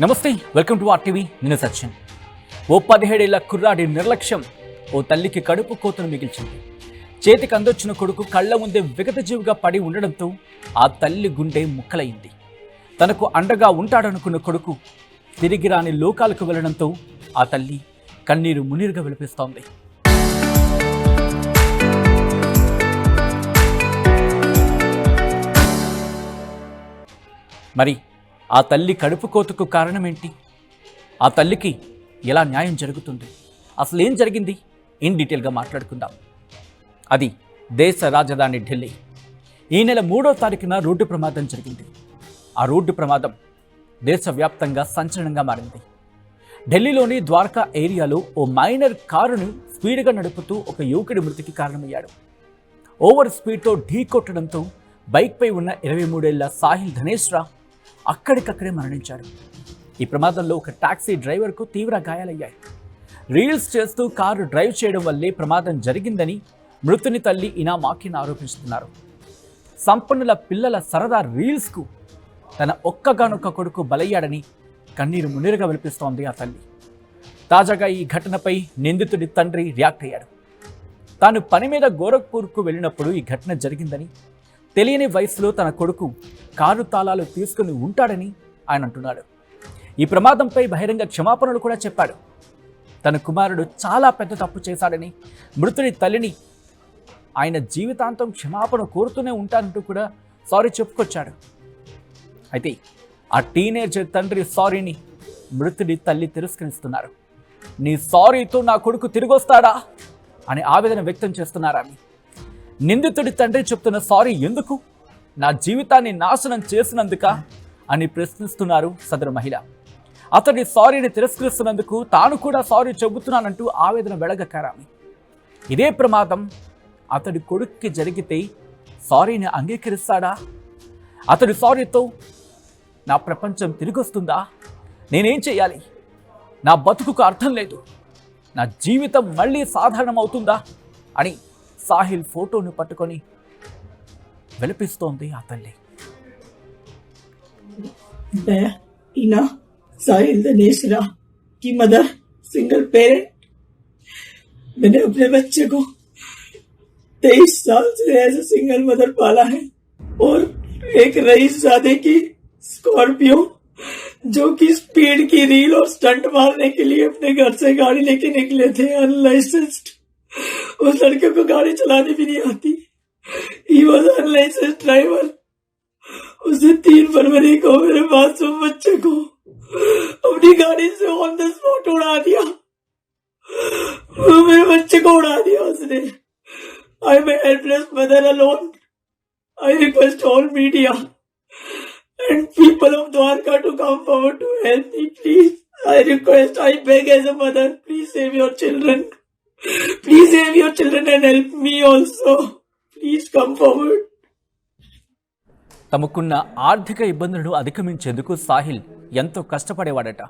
నమస్తే, welcome to RTV. నేను సచిన్. ఓ 17 ఏళ్ల కుర్రాడి నిర్లక్ష్యం ఓ తల్లికి కడుపు కోతను మిగిల్చింది. చేతికి అందొచ్చిన కొడుకు కళ్ల ముందే విగతజీవిగా పడి ఉండడంతో ఆ తల్లి గుండె ముక్కలైంది. తనకు అండగా ఉంటాడనుకున్న కొడుకు తిరిగి రాని లోకాలకు వెళ్లడంతో ఆ తల్లి కన్నీరు మున్నీరుగా విలపిస్తోంది. మరి ఆ తల్లి కడుపు కోతకు కారణమేంటి? ఆ తల్లికి ఎలా న్యాయం జరుగుతుంది? అసలు ఏం జరిగింది? ఇన్ డీటెయిల్గా మాట్లాడుకుందాం. అది దేశ రాజధాని ఢిల్లీ. ఈ నెల 3వ తారీఖున రోడ్డు ప్రమాదం జరిగింది. ఆ రోడ్డు ప్రమాదం దేశవ్యాప్తంగా సంచలనంగా మారింది. ఢిల్లీలోని ద్వారకా ఏరియాలో ఓ మైనర్ కారును స్పీడ్గా నడుపుతూ ఒక యువకుడి మృతికి కారణమయ్యాడు. ఓవర్ స్పీడ్తో ఢీ కొట్టడంతో బైక్పై ఉన్న 23 ఏళ్ల సాహిల్ ధనేష్ రా అక్కడికక్కడే మరణించాడు. ఈ ప్రమాదంలో ఒక టాక్సీ డ్రైవర్కు తీవ్ర గాయాలయ్యాయి. రీల్స్ చేస్తూ కారు డ్రైవ్ చేయడం వల్లే ప్రమాదం జరిగిందని మృతుని తల్లి ఇనా మాకిన్ ఆరోపిస్తున్నారు. సంపన్నుల పిల్లల సరదా రీల్స్కు తన ఒక్కగానొక్క కొడుకు బలయ్యాడని కన్నీరు మున్నీరుగా వినిపిస్తోంది ఆ తల్లి. తాజాగా ఈ ఘటనపై నిందితుడి తండ్రి రియాక్ట్ అయ్యాడు. తాను పని మీద గోరఖ్పూర్కు వెళ్ళినప్పుడు ఈ ఘటన జరిగిందని, తెలియని వయసులో తన కొడుకు కారు తాళాలు తీసుకుని ఉంటాడని ఆయన అంటున్నాడు. ఈ ప్రమాదంపై బహిరంగ క్షమాపణలు కూడా చెప్పాడు. తన కుమారుడు చాలా పెద్ద తప్పు చేశాడని, మృతుడి తల్లిని ఆయన జీవితాంతం క్షమాపణ కోరుతూనే ఉంటానంటూ కూడా సారీ చెప్పుకొచ్చాడు. అయితే ఆ టీనేజర్ తండ్రి సారీని మృతుడి తల్లి తిరస్కరిస్తున్నారు. నీ సారీతో నా కొడుకు తిరిగొస్తాడా అని ఆవేదన వ్యక్తం చేస్తున్నారని. నిందితుడి తండ్రి చెప్తున్న సారీ ఎందుకు? నా జీవితాన్ని నాశనం చేసినందుక అని ప్రశ్నిస్తున్నారు సదరు మహిళ. అతడి సారీని తిరస్కరిస్తున్నందుకు తాను కూడా సారీ చెబుతున్నానంటూ ఆవేదన వెళగక్కారామి. ఇదే ప్రమాదం అతడి కొడుక్కి జరిగితే సారీని అంగీకరిస్తాడా? అతడి సారీతో నా ప్రపంచం తిరిగొస్తుందా? నేనేం చేయాలి? నా బతుకుకు అర్థం లేదు, నా జీవితం మళ్ళీ సాధారణం అవుతుందా అని సాహిల్ ఫోటోను పట్టుకొని విలపిస్తోంది ఆ తల్లి. मैं इना साहिल धनेश रा की मदर, सिंगल पेरेंट. मैंने अपने बच्चे को 23 साल से एज ए सिंगल मदर पाला है और एक रईस जादे की स्कॉर्पियो जो कि स्पीड की रील और स्टंट मारने के लिए अपने घर से गाड़ी लेके निकले थे अनलाइसेंस्ड. उस लड़के को गाड़ी चलानी भी नहीं आती. He was unlicensed driver. उसे 3 फरवरी को मेरे मासूम बच्चे को अपनी गाड़ी से ऑन द स्पॉट उड़ा दिया. मेरे बच्चे को उड़ा दिया उसने. I am a helpless mother alone. I request all media and people of Dwarka to come forward to help me, please. I request, I beg as a mother, please save your children. Please save your children and help me also. Please come forward. తమకున్న ఆర్థిక ఇబ్బందులను అధిగమించేందుకు సాహిల్ ఎంతో కష్టపడేవాడట.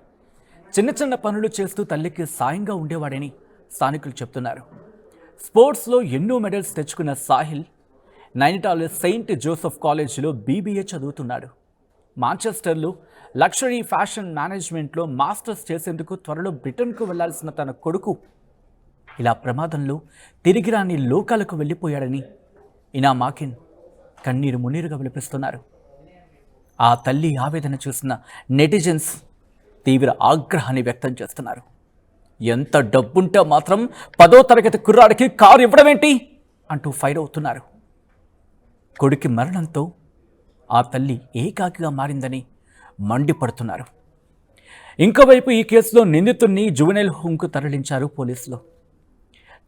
చిన్న చిన్న పనులు చేస్తూ తల్లికి సాయంగా ఉండేవాడని స్థానికులు చెప్తున్నారు. స్పోర్ట్స్లో ఎన్నో మెడల్స్ తెచ్చుకున్న సాహిల్ నైనిటాల్ సెయింట్ జోసెఫ్ కాలేజీలో BBA చదువుతున్నాడు. మాంచెస్టర్లో లగ్జరీ ఫ్యాషన్ మేనేజ్మెంట్లో మాస్టర్స్ చేసేందుకు త్వరలో బ్రిటన్కు వెళ్లాల్సిన తన కొడుకు ఇలా ప్రమాదంలో తిరిగి రాని లోకాలకు వెళ్ళిపోయాడని ఇనా మాకిన్ కన్నీరు మున్నీరుగా విలపిస్తున్నారు. ఆ తల్లి ఆవేదన చూసిన నెటిజన్స్ తీవ్ర ఆగ్రహాన్ని వ్యక్తం చేస్తున్నారు. ఎంత డబ్బుంటే మాత్రం 10వ తరగతి కుర్రాడికి కారు ఇవ్వడమేంటి అంటూ ఫైర్ అవుతున్నారు. కొడుకి మరణంతో ఆ తల్లి ఏకాకిగా మారిందని మండిపడుతున్నారు. ఇంకోవైపు ఈ కేసులో నిందితుడిని జువెనైల్ హోమ్కు తరలించారు పోలీసులు.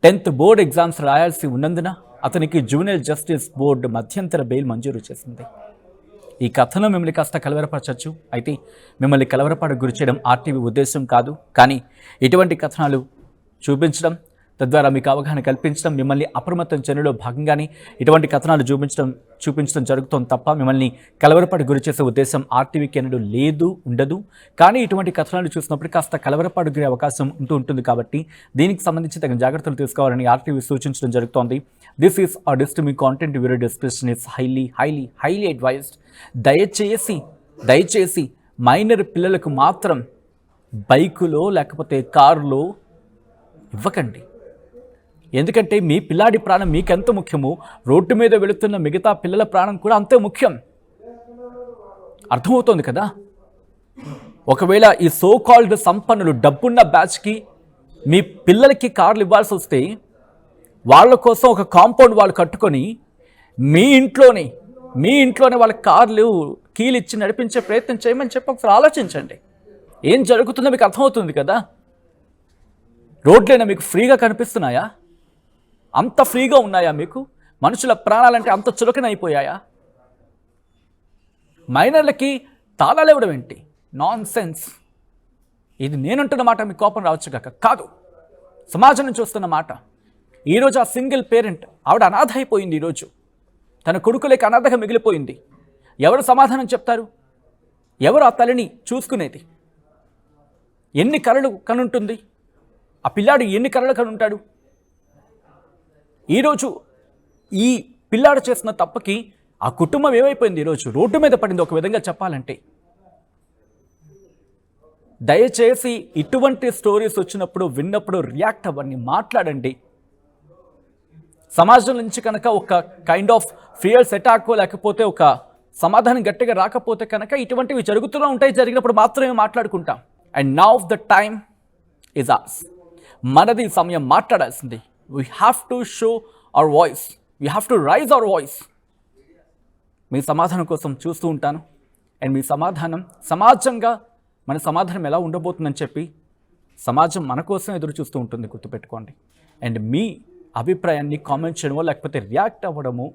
10th బోర్డ్ ఎగ్జామ్స్ రాయాల్సి ఉన్నందున అతనికి జువెనైల్ జస్టిస్ బోర్డు మధ్యంతర బెయిల్ మంజూరు చేసింది. ఈ కథను మిమ్మల్ని కాస్త కలవరపరచచ్చు. అయితే మిమ్మల్ని కలవరపడకు గురి చేయడం ఆర్టీవీ ఉద్దేశం కాదు. కానీ ఇటువంటి కథనాలు చూపించడం, తద్వారా మీకు అవగాహన కల్పించడం, మిమ్మల్ని అప్రమత్తం చేయడంలో భాగంగానే ఇటువంటి కథనాలు చూపించడం జరుగుతోంది తప్ప మిమ్మల్ని కలవరపాటు గురి చేసే ఉద్దేశం ఆర్టీవీకి ఎన్నడూ లేదు, ఉండదు. కానీ ఇటువంటి కథనాలు చూసినప్పుడు కాస్త కలవరపాటు గురే అవకాశం ఉంటుంది కాబట్టి దీనికి సంబంధించి తగిన జాగ్రత్తలు తీసుకోవాలని ఆర్టీవీ సూచించడం జరుగుతోంది. దిస్ ఈస్ ఆ disturbing content. Video description is highly advised. దయచేసి మైనర్ పిల్లలకు మాత్రం బైకులో లేకపోతే కారులో ఇవ్వకండి. ఎందుకంటే మీ పిల్లాడి ప్రాణం మీకెంత ముఖ్యమో రోడ్డు మీద వెళుతున్న మిగతా పిల్లల ప్రాణం కూడా అంతే ముఖ్యం. అర్థమవుతోంది కదా? ఒకవేళ ఈ సో కాల్డ్ సంపన్నులు డబ్బున్న బ్యాచ్కి మీ పిల్లలకి కార్లు ఇవ్వాల్సి వస్తే వాళ్ళ కోసం ఒక కాంపౌండ్ వాళ్ళు కట్టుకొని మీ ఇంట్లోనే వాళ్ళ కార్లు కీలు ఇచ్చి నడిపించే ప్రయత్నం చేయమని చెప్పి ఒకసారి ఆలోచించండి. ఏం జరుగుతుందో మీకు అర్థమవుతుంది కదా? రోడ్లైనా మీకు ఫ్రీగా కనిపిస్తున్నాయా? అంత ఫ్రీగా ఉన్నాయా మీకు? మనుషుల ప్రాణాలంటే అంత చులకన అయిపోయాయా? మైనర్లకి తాళాలు ఇవ్వడం ఏంటి? Non sense. ఇది నేనంటున్న మాట మీకు కోపం రావచ్చు కాదు, సమాజం నుంచి వస్తున్న మాట. ఈరోజు ఆ సింగిల్ పేరెంట్ ఆవిడ అనాథ అయిపోయింది. ఈరోజు తన కొడుకులకి అనాథగా మిగిలిపోయింది. ఎవరు సమాధానం చెప్తారు? ఎవరు ఆ తల్లిని చూసుకునేది? ఎన్ని కలలు కనుంటుంది ఆ పిల్లాడు? ఎన్ని కలలు కనుంటాడు? ఈరోజు ఈ పిల్లాడు చేసిన తప్పకి ఆ కుటుంబం ఏమైపోయింది? ఈరోజు రోడ్డు మీద పడింది ఒక విధంగా చెప్పాలంటే. దయచేసి ఇటువంటి స్టోరీస్ వచ్చినప్పుడు విన్నప్పుడు రియాక్ట్ అవ్వండి, మాట్లాడండి. సమాజం నుంచి కనుక ఒక కైండ్ ఆఫ్ ఫియర్స్ అటాక్ లేకపోతే ఒక సమాధానం గట్టిగా రాకపోతే కనుక ఇటువంటివి జరుగుతూనే ఉంటాయి. జరిగినప్పుడు మాత్రమే మాట్లాడుకుంటాం. And now the time is ours. మనది సమయం మాట్లాడాల్సింది. We have to show our voice, we have to raise our voice. మీ సమాధానం కోసం చూస్తూ ఉంటాను. అండ్ మీ సమాధానం సమాజంగా మన సమాధానం ఎలా ఉండబోతుందని చెప్పి సమాజం మన కోసం ఎదురు చూస్తూ ఉంటుంది, గుర్తుపెట్టుకోండి. అండ్ మీ అభిప్రాయాన్ని కామెంట్ చేయడమో లేకపోతే రియాక్ట్ అవ్వడము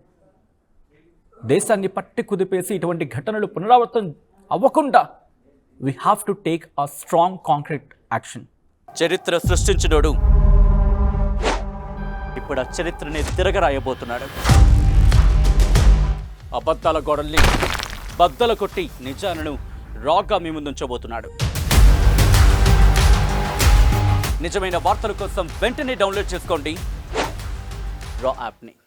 దేశాన్ని పట్టి కుదిపేసి ఇటువంటి ఘటనలు పునరావృతం అవ్వకుండా we have to take a strong concrete action. చరిత్ర సృష్టించినోడు ఇప్పుడు ఆ చరిత్రని తిరగరాయబోతున్నాడు. అబద్ధాల గోడల్ని బద్దలు కొట్టి నిజాలను రాగా మీ ముందుంచబోతున్నాడు. నిజమైన వార్తల కోసం వెంటనే డౌన్లోడ్ చేసుకోండి రా యాప్ని.